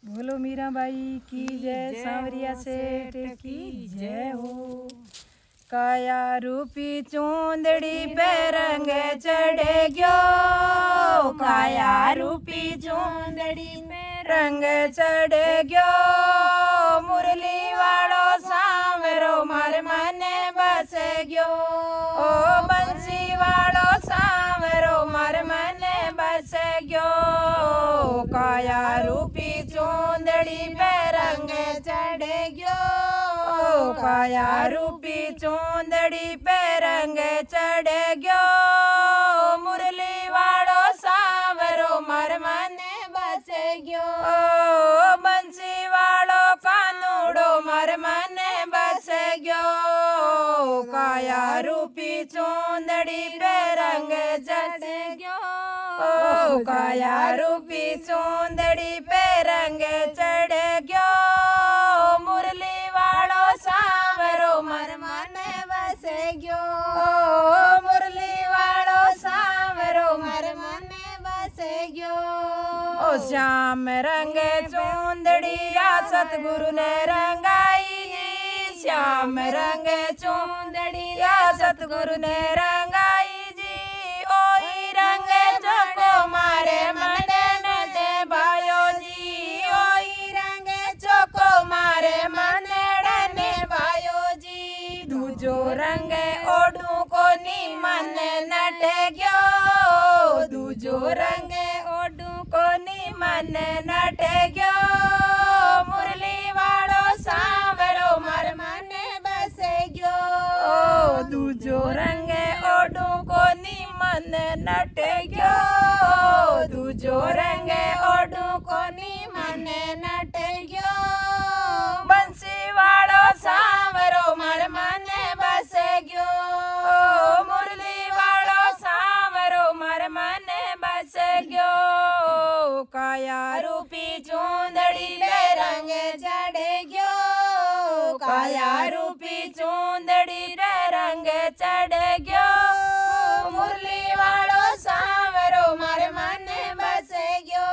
बोलो मीराबाई की जय, सांवरिया सेठ की जय हो। काया रूपी चूंदड़ी पे रंग चढ़े गयो, काया रूपी चूंदड़ी पे रंग चढ़े गयो। मुरली वालो सांवरो मार मने बस गयो, ओ बंसी वालो सांवरो मार मने बस गयो। काया रूपी चूंदड़ी पे रंग चढ़े गयो, काया रूपी चूंदड़ी पे रंग चढ़े गयो। मुरली वालो सांवरो मार मने बस गयो, बंसी वालो कानूड़ो मार मने बस गयो। काया रूपी चूंदड़ी पे रंग चढ़े गयो, काया रूपी चूंदड़ी पे रंग चढ़े गयो। मुरली वालो सांवरो मार मने बस गयो, मुरली वालो सांवरो मार मने बस गयो। ओ श्याम रंग चूंदड़ी या सतगुरु ने रंगाई जी, श्याम रंग चूंदड़ी या सतगुरु ने रंगाई जी। ओई रंग चको मारे मने न दे भायो जी, ओई रंग चको मारे मने डने भायो जी। दूजो रंग ओढ़ू को नी मन नटे गयो, दूजो रंग ओढ़ू को नी मन नटे गयो। मुरली वालो सांवरो मार मने बस गयो, दूजो रंग ओढ़ू को नी मन नटे गयो, दूजो रंग ओढ़ू को नी मन नटे गयो। बंसी वालो सांवरो मार मने बस गयो, मुरली वालो सांवरो मार मने बस गयो। काया रूपी चूंदड़ी पे रंग चढ़े गयो, काया रूपी चूंदड़ी पे रंग चढ़े गयो। मुरली वालो सांवरो मार मने बस गयो,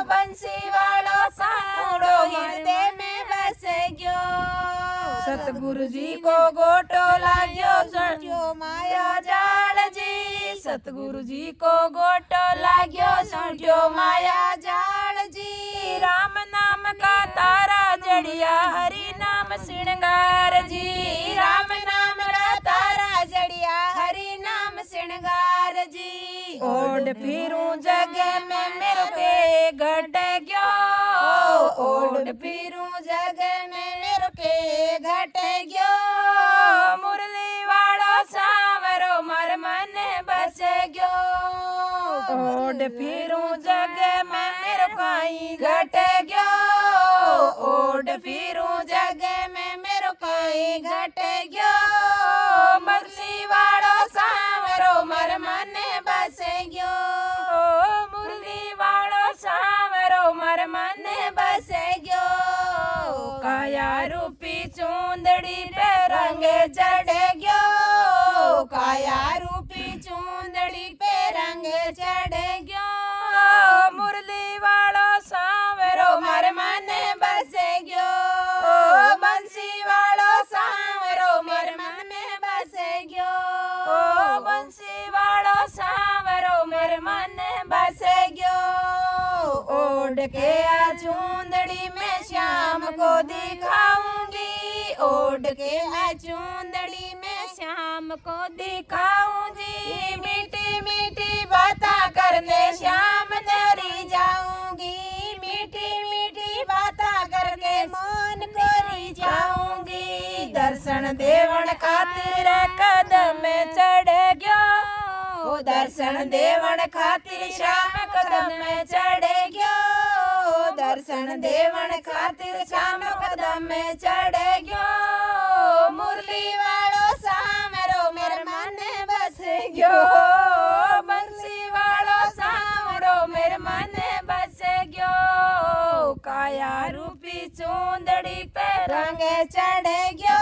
बंसी वालो सांवरो हृदय में बस गयो। सतगुरु जी को गोटो लाग्यो सुनियो माया जाल जी, सतगुरु जी को गोटो लाग्यो सुनियो माया जाल जी। राम नाम का तारा जड़िया हरि नाम श्रृंगार जी, राम नाम का तारा जड़िया हरि नाम श्रृंगार जी। ओढ़ फिरूं जग में मेरे के घट गयो, ओढ़ फिरूं जग में मेरे के घट गयो। मुरली वालो सांवरो मार मने बस गयो, ओढ़ फिरूं जग में मेरे काई घट गयो, ओढ़ फिरूं जग में मेरे काई घट गयो। बंसी वालो सांवरो मार मने बस गयो, मुरली वालो सांवरो मार मने बस गयो। काया रूपी चूंदड़ी पे रंग चढ़े गयो, काया रूपी चूंदड़ी पे रंग चढ़े गयो। मुरली वालो सांवरो मार मने बस गयो, बंसी वालो सांवरो मार मने बस गयो, बंसी वालो सांवरो मार मने बस गयो। ओढ़ के आ चूंदड़ी में श्याम को दिखाऊंगी, ओढ़ के आ चूंदड़ी में श्याम को दिखाऊंगी। मीठी मीठी बातें करने श्याम नरी जाऊंगी, मीठी मीठी बातें करके मन को री जाऊंगी। दर्शन देवन खातिर कदम चढ़ गयो, ओ दर्शन देवन खातिर श्याम कदम चढ़ गयो, दर्शन देवन खातिर श्याम कदम चढ़ गयो। मुरली वालो सांवरो मेरे मने बस गयो, बंसी वालो सांवरो मेरे मने बस गयो। काया रूपी चूंदड़ी पे रंग चढ़ गयो,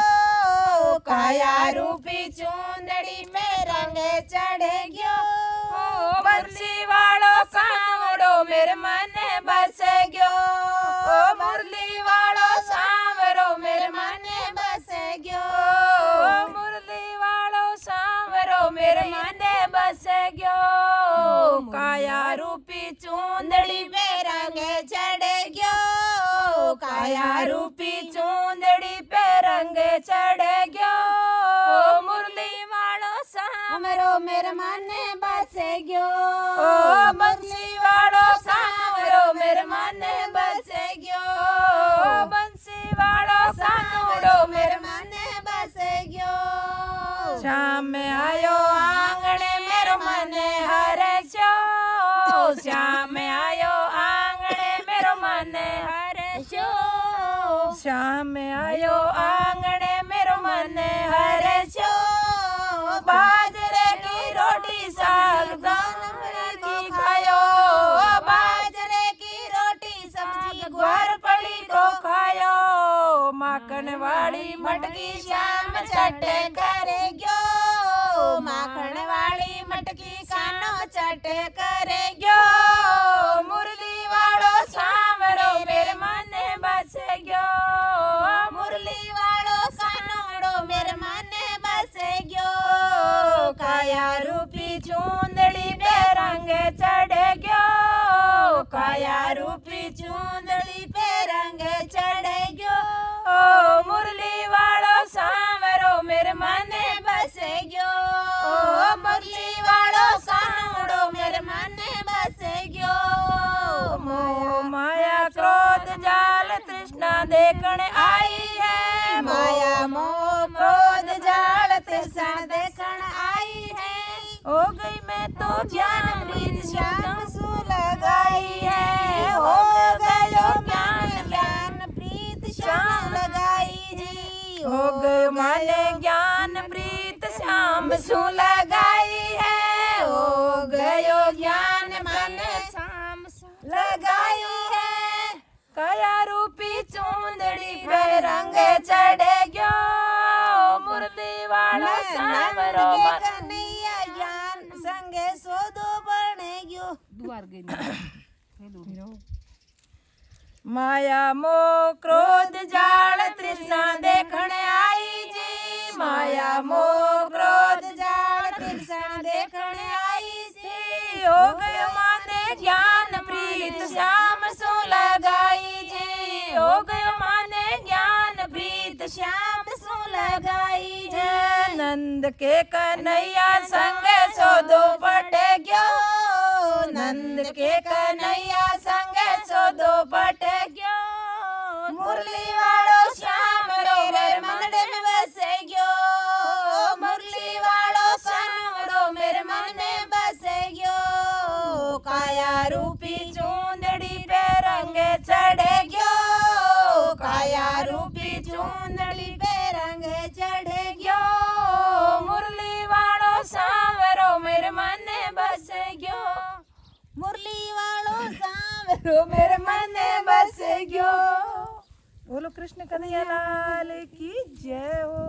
काया रूपी चूंदड़ी में रंग चढ़ गयो। बंसी वालो सांवरो मेरे मने बस गयो। काया रूपी चूंदड़ी पे रंग चढ़ गयो मुरली वालो सामरो मेरे मने बसे गयो बंसी वालो सामरो मेरे मने बसे गयो बंसी वालो सामरो मेरे मने बसे गयो श्याम में आयो आंगणे मेरो मने हरे छो श्याम में आयो आंगणे मेरो मने हरे छो श्याम में आयो आंगणे मेरो मने हरे छो बाजरे की रोटी साग की खायो बाजरे की रोटी सब्जी ग्वार पड़ी को खायो माखन वाली मटकी श्याम चटे करे गयो माखन वाली मटकी कानो चटे करे गयो मुरली वालो सामरो मेरे मने बसे गयो मुरली वालो सानोड़ो मेरे मने बसे गयो काया रूपी चूंदड़ी पे रंग चढ़ गयो काया रूपी चूंदड़ी पे रंग चढ़ गयो मुरली वालो सामरो मेरे मने बसे गयो मुरली वालो सानोड़ो मेरे मने बसे गयो मोह माया क्रोध जाल तृष्णा देखने आई है माया मोह क्रोध जाल तृष्णा देखने आई है हो गई मैं तो ज्ञान प्रीत श्याम सु लगाई है हो गयो ज्ञान प्रीत श्याम लगाई जी हो गयो माने ज्ञान प्रीत श्याम सु लगाई है हो गयो ज्ञान माने श्याम सु लगाई है काया रूपी चूंदड़ी पे रंग चढ़ गयो मुरली वाला सामरो कन्हैया ज्ञान संगे सोदो बने गयो दुआर गई माया मोह क्रोध जाल तृष्णा देखने आई जी माया मोह क्रोध जाल तृष्णा देखने आई जी हो गयो माने ज्ञान प्रीत श्याम सु लगाई जी हो गयो माने ज्ञान प्रीत श्याम सु लगाई जी नंद के कन्हैया संग सोदो पटे गयो नंद के कन्हैया संग सोदो पटे गयो मुरली वालो श्याम रो मेरे मनडे में बसे गयो मुरली वालो सानोड़ो मेरे मन में बसे गयो काया रूपी चूंदड़ी पे रंग चढ़ गयो काया रूपी चूंदड़ी पे रंग चढ़ गयो मुरली वालो सावरो मेरे मन में बसे गयो मुरली वालो सावरो मेरे मन में बसे गयो बोलो कृष्ण कन्हैया लाल की जय हो।